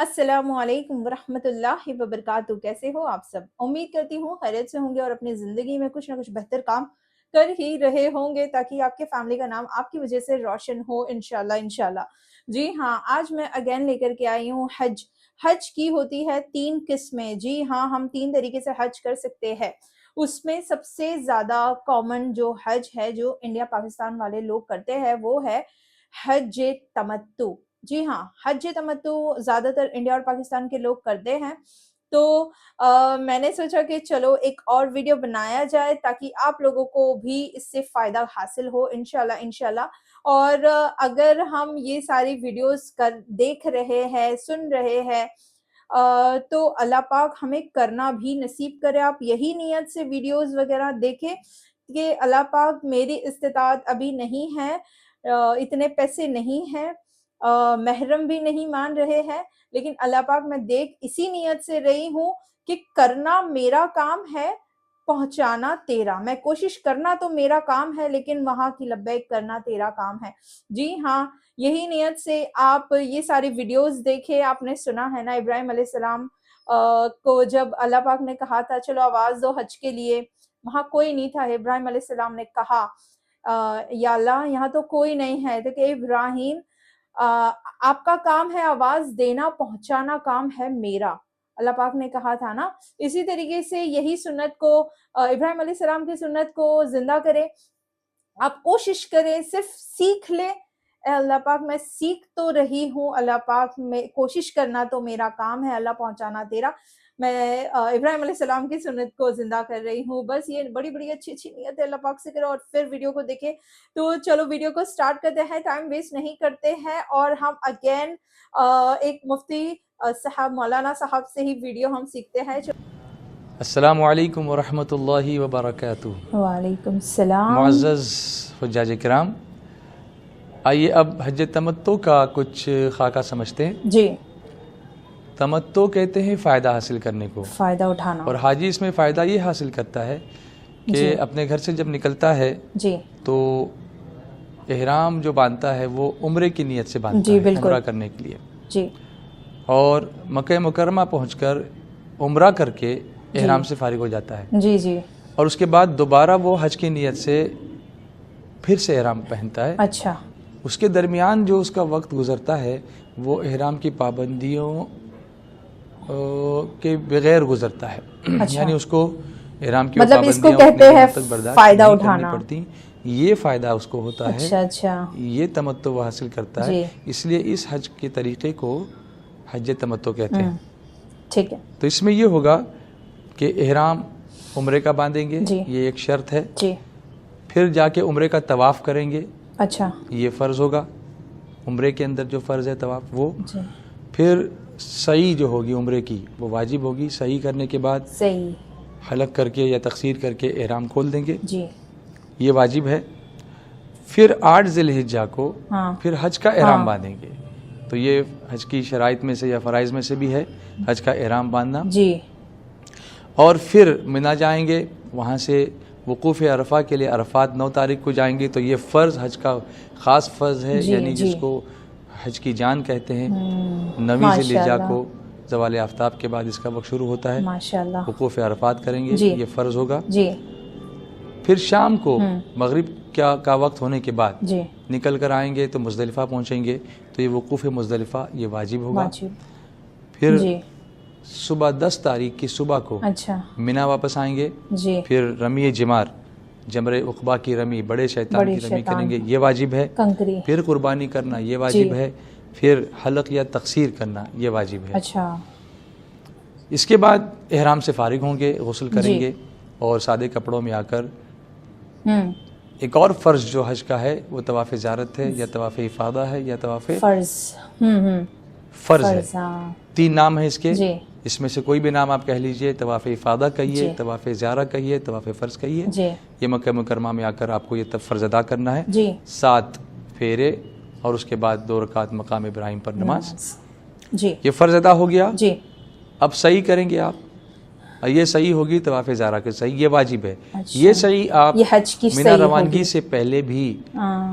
अस्सलामु अलैकुम वरहमतुल्लाहि वबरकातुहू। कैसे हो आप सब? उम्मीद करती हूँ खैरियत से होंगे और अपनी ज़िंदगी में कुछ ना कुछ बेहतर काम कर ही रहे होंगे ताकि आपके फैमिली का नाम आपकी वजह से रोशन हो इंशाल्लाह इंशाल्लाह। जी हाँ, आज मैं अगेन लेकर के आई हूँ हज। हज की होती है 3 किस्में। जी हाँ, हम 3 तरीके से हज कर सकते हैं। उसमें सबसे ज़्यादा कॉमन जो हज है, जो इंडिया पाकिस्तान वाले लोग करते हैं, वो है हज तमत्तु। जी हाँ, हज तमत्तु ज़्यादातर इंडिया और पाकिस्तान के लोग करते हैं। तो मैंने सोचा कि चलो एक और वीडियो बनाया जाए ताकि आप लोगों को भी इससे फ़ायदा हासिल हो इंशाल्लाह इंशाल्लाह। और अगर हम ये सारी वीडियोज़ देख रहे हैं, सुन रहे हैं, तो अल्लाह पाक हमें करना भी नसीब करे। आप यही नियत से वीडियोज़ वग़ैरह देखें कि अल्लाह पाक मेरी इस्तिताअत अभी नहीं है, इतने पैसे नहीं हैं, महरम भी नहीं मान रहे हैं, लेकिन अल्लाह पाक मैं देख इसी नियत से रही हूँ कि करना मेरा काम है, पहुँचाना तेरा। मैं कोशिश करना तो मेरा काम है, लेकिन वहाँ की लब्बैक करना तेरा काम है। जी हाँ, यही नियत से आप ये सारी वीडियोज़ देखें। आपने सुना है ना, इब्राहीम अलैहिस्सलाम को जब अल्लाह पाक ने कहा था चलो आवाज़ दो हज के लिए, वहाँ कोई नहीं था। इब्राहीम अलैहिस्सलाम ने कहा या अल्लाह यहाँ तो कोई नहीं है। तो कि इब्राहीम, आपका काम है आवाज़ देना, पहुँचाना काम है मेरा। अल्लाह पाक ने कहा था ना। इसी तरीके से यही सुन्नत को, इब्राहीम अलैहिस्सलाम की सुन्नत को ज़िंदा करें। आप कोशिश करें, सिर्फ सीख लें। अल्लाह पाक मैं सीख तो रही हूँ, अल्लाह पाक मैं कोशिश करना तो मेरा काम है, अल्लाह पहुँचाना तेरा। मैं इब्राहीम अलैहिस्सलाम की सुन्नत को ज़िंदा कर रही हूँ। बस ये बड़ी-बड़ी अच्छी-अच्छी नियत है, अल्लाह पाक से करें और फिर वीडियो को देखें। तो चलो वीडियो को स्टार्ट करते हैं, टाइम वेस्ट नहीं करते हैं और हम अगेन एक मुफ्ती साहब मौलाना साहब से ही वीडियो हम सीखते हैं। अस्सलामु अलैकुम वरहमतुल्लाहि वबरकातुहू। वालेकुम सलाम। मुअज़्ज़ज़ हुज्जाज किराम, आइए अब हज तमत्तो का कुछ खाका समझते हैं। जी, तमत्तो कहते हैं फ़ायदा हासिल करने को, फ़ायदा उठाना। और हाजी इसमें फ़ायदा ये हासिल करता है कि अपने घर से जब निकलता है जी, तो इहराम जो बांधता है वो उम्रे की नीयत से बांधता है, उम्रा करने के लिए। जी, और मक्का मुकर्रमा पहुंचकर उम्रा करके इहराम से फारिग हो जाता है। जी, जी। और उसके बाद दोबारा वो हज की नीयत से फिर से इहराम पहनता है। अच्छा। उसके दरमियान जो उसका वक्त गुजरता है वो इहराम की पाबंदियों के बगैर गुजरता है। अच्छा। यानी उसको इहराम की मतलब इसको कहते हैं फायदा उठाना, पड़ती, ये फ़ायदा उसको होता है। अच्छा अच्छा, ये तमत्तो वो हासिल करता है। इसलिए इस हज के तरीक़े को हज तमत्तो कहते हैं। ठीक है। तो इसमें ये होगा कि इहराम उम्रे का बांधेंगे, ये एक शर्त है जी। फिर जाके उम्रे का तवाफ़ करेंगे, अच्छा, ये फ़र्ज़ होगा। उम्रे के अंदर जो फ़र्ज़ है तवाफ़ वो जी। फिर सही जो होगी उम्रे की वो वाजिब होगी। सही करने के बाद सही हलक करके या तक़सीर करके इहराम खोल देंगे, जी, ये वाजिब है। फिर 8 ज़िलहिज्जा को फिर हज का इहराम बांधेंगे। तो ये हज की शराइत में से या फ़राइज़ में से भी है हज का इहराम बांधना जी। और फिर मिना जाएंगे, वहाँ से वक़ूफ़ अरफ़ा के लिए अरफ़ात 9 तारीख़ को जाएंगे। तो ये फ़र्ज़ हज का ख़ास फ़र्ज़ है, यानी जिसको हज की जान कहते हैं। 9वीं ज़िलहिज्जा को ज़वाल आफ्ताब के बाद इसका वक्त शुरू होता है। माशाअल्लाह। वक़ूफ़ अरफ़ात करेंगे, ये फ़र्ज़ होगा। जी। फिर शाम को मगरिब का वक्त होने के बाद जी। निकल कर आएंगे तो मुज़दलिफ़ा पहुँचेंगे, तो ये वक़ूफ़ मुज़दलिफ़ा ये वाजिब होगा। फिर सुबह 10 तारीख़ की सुबह को अच्छा, मिना वापस आएंगे। जी। फिर रमी जमार, जमरे उक़बा की रमी, बड़े शैतान की रमी करेंगे, ये वाजिब है। फिर कुर्बानी करना ये वाजिब है। फिर हलक या तक़सीर करना ये वाजिब है। अच्छा। इसके बाद इहराम से फारिग होंगे, गुस्ल करेंगे और सादे कपड़ों में आकर एक और फ़र्ज़ जो हज का है वो तवाफ़ ज़ियारत है या तवाफ़ इफ़ादा है या तवाफ़ फ़र्ज़ है। 3 नाम है इसके, इसमें से कोई भी नाम आप कह लीजिए। तवाफ़ इफ़ादा कहिए, तवाफ़ ज़ियारत कहिए, तवाफ़ फ़र्ज़ कहिए। ये मक्का मुकर्रमा में आकर आपको ये फ़र्ज़ अदा करना है। 7 फेरे और उसके बाद 2 रकात मकाम इब्राहिम पर नमाज। ये फ़र्ज़ अदा हो गया। अब सही करेंगे आप, ये सही होगी तवाफ़ ज़ारा के सही, ये वाजिब है। अच्छा। ये सही आप मिना रवानगी से पहले भी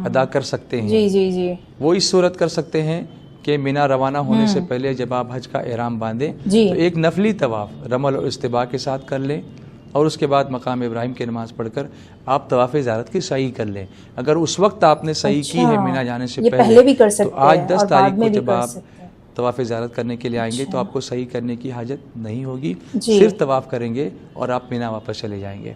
अदा कर सकते हैं। जी जी जी। वो इस सूरत कर सकते हैं کہ مینا روانہ ہونے سے پہلے جب آپ حج کا احرام باندھیں تو ایک نفلی طواف رمل اور استباء کے ساتھ کر لیں، اور اس کے بعد مقام ابراہیم کی نماز پڑھ کر آپ طواف زیارت کی سعی کر لیں۔ اگر اس وقت آپ نے سعی کی ہے مینا جانے سے پہلے تو آج 10 تاریخ کو جب آپ طواف زیارت کرنے کے لیے آئیں گے تو آپ کو صحیح کرنے کی حاجت نہیں ہوگی، صرف طواف کریں گے اور آپ مینا واپس چلے جائیں گے۔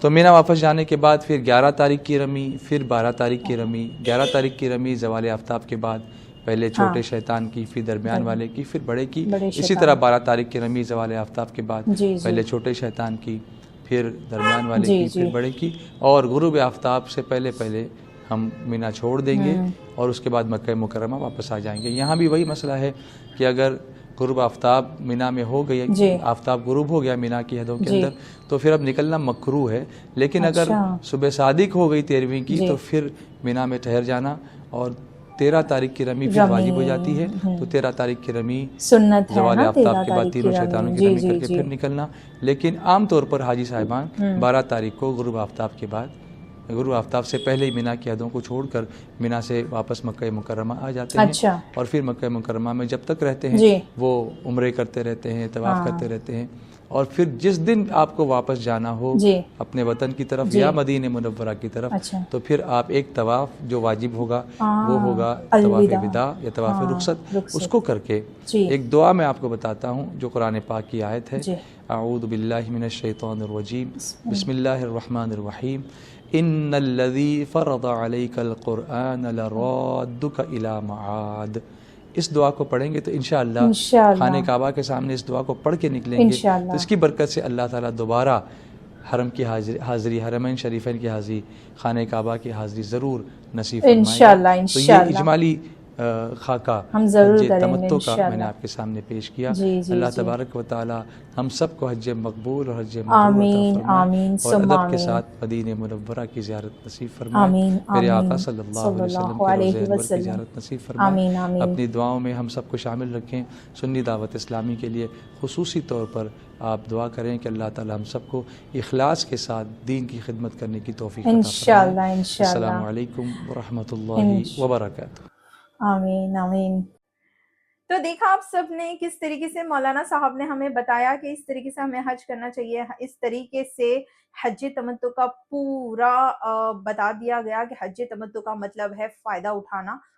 تو مینا واپس جانے کے بعد پھر 11 تاریخ کی رمی، پھر 12 تاریخ کی رمی۔ 11 تاریخ کی رمی زوال آفتاب کے بعد پہلے چھوٹے شیطان کی، پھر درمیان والے کی، پھر بڑے کی۔ اسی طرح 12 تاریخ کی رمی زوال آفتاب کے بعد پہلے چھوٹے شیطان کی، پھر درمیان والے کی، پھر بڑے کی، اور غروب آفتاب سے پہلے ہم مینا چھوڑ دیں گے اور اس کے بعد مکہ مکرمہ واپس آ جائیں گے۔ یہاں بھی وہی مسئلہ ہے کہ اگر غروب آفتاب مینا میں ہو گئی، آفتاب غروب ہو گیا مینا کی حدوں کے اندر، تو پھر اب نکلنا مکروہ ہے، لیکن اگر صبح صادق ہو گئی 13ویں کی تو پھر مینا میں ٹھہر جانا، اور 13 تاریخ کی رمی پھر واجب ہو جاتی ہے۔ تو 13 تاریخ کی رمی سنت ہے زوال نا، آفتاب کے بعد تینوں شیطانوں کی رمی کر کے پھر نکلنا، لیکن عام طور پر حاجی صاحبان 12 تاریخ کو غروب آفتاب کے بعد، غروب آفتاب سے پہلے ہی مینا کی حدوں کو چھوڑ کر مینا سے واپس مکہ مکرمہ آ جاتے ہیں، اور پھر مکہ مکرمہ میں جب تک رہتے ہیں وہ عمرے کرتے رہتے ہیں، طواف کرتے رہتے ہیں، اور پھر جس دن آپ کو واپس جانا ہو اپنے وطن کی طرف یا مدینہ منورہ کی طرف، تو پھر آپ ایک طواف جو واجب ہوگا وہ ہوگا طواف وداع یا طواف رخصت، اس کو کر کے ایک دعا میں آپ کو بتاتا ہوں جو قرآن پاک کی آیت ہے، اعوذ باللہ من الشیطان الرجیم، بسم اللہ الرحمن الرحیم، ان الذی فرض علیک القرآن لرادک الی معاد۔ اس دعا کو پڑھیں گے تو انشاءاللہ خانہ کعبہ کے سامنے اس دعا کو پڑھ کے نکلیں گے تو اس کی برکت سے اللہ تعالیٰ دوبارہ حرم کی حاضری، حرمین شریفین کی حاضری، خانہ کعبہ کی حاضری ضرور نصیب فرمائے گا۔ تو یہ اجمالی خاکہ حج تمتع کا میں نے آپ کے سامنے پیش کیا۔ اللہ تبارک و تعالی ہم سب کو حج مقبول اور حج مبرور عطا فرمائے، اور ادب کے ساتھ مدینہ منورہ کی زیارت نصیب فرمائے، میرے آقا صلی اللہ علیہ وسلم کے روضہ انور کی زیارت نصیب فرمائے۔ اپنی دعاؤں میں ہم سب کو شامل رکھیں۔ سنی دعوت اسلامی کے لیے خصوصی طور پر آپ دعا کریں کہ اللہ تعالی ہم سب کو اخلاص کے ساتھ دین کی خدمت کرنے کی توفیق عطا فرمائے۔ السلام علیکم ورحمۃ اللہ وبرکاتہ۔ آمین آمین۔ تو دیکھا آپ سب نے کس طریقے سے مولانا صاحب نے ہمیں بتایا کہ اس طریقے سے ہمیں حج کرنا چاہیے، اس طریقے سے حج تمتع کا پورا بتا دیا گیا کہ حج تمتع کا مطلب ہے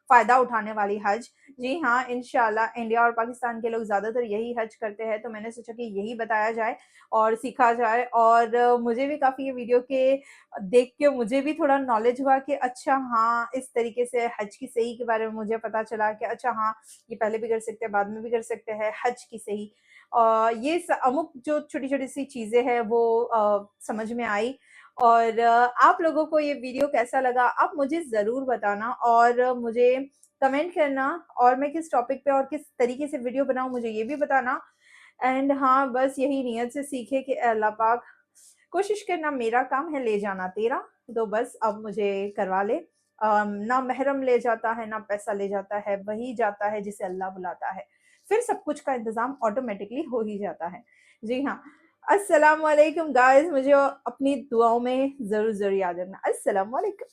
فائدہ اٹھانے والی حج۔ جی ہاں، انشاءاللہ انڈیا اور پاکستان کے لوگ زیادہ تر یہی حج کرتے ہیں، تو میں نے سوچا کہ یہی بتایا جائے اور سیکھا جائے، اور مجھے بھی کافی یہ ویڈیو کے دیکھ کے مجھے بھی تھوڑا نالج ہوا کہ اچھا ہاں، اس طریقے سے حج کی صحیح کے بارے میں مجھے پتا چلا کہ اچھا ہاں، یہ پہلے بھی کر سکتے ہیں، بعد میں بھی کر سکتے ہیں حج کی صحیح۔ یہ امک جو چھوٹی چھوٹی سی چیزیں ہیں وہ سمجھ میں آئی۔ اور آپ لوگوں کو یہ ویڈیو کیسا لگا آپ مجھے ضرور بتانا، اور مجھے کمنٹ کرنا، اور میں کس ٹاپک پہ اور کس طریقے سے ویڈیو بناؤں مجھے یہ بھی بتانا۔ اینڈ ہاں، بس یہی نیت سے سیکھے کہ اے اللہ پاک، کوشش کرنا میرا کام ہے، لے جانا تیرا، تو بس اب مجھے کروا لے۔ نہ محرم لے جاتا ہے، نہ پیسہ لے جاتا ہے، وہی جاتا ہے جسے اللہ بلاتا ہے، پھر سب کچھ کا انتظام آٹومیٹکلی ہو ہی جاتا ہے۔ جی ہاں، السلام علیکم گائز، مجھے اپنی دعاؤں میں ضرور یاد رکھنا۔ السلام علیکم۔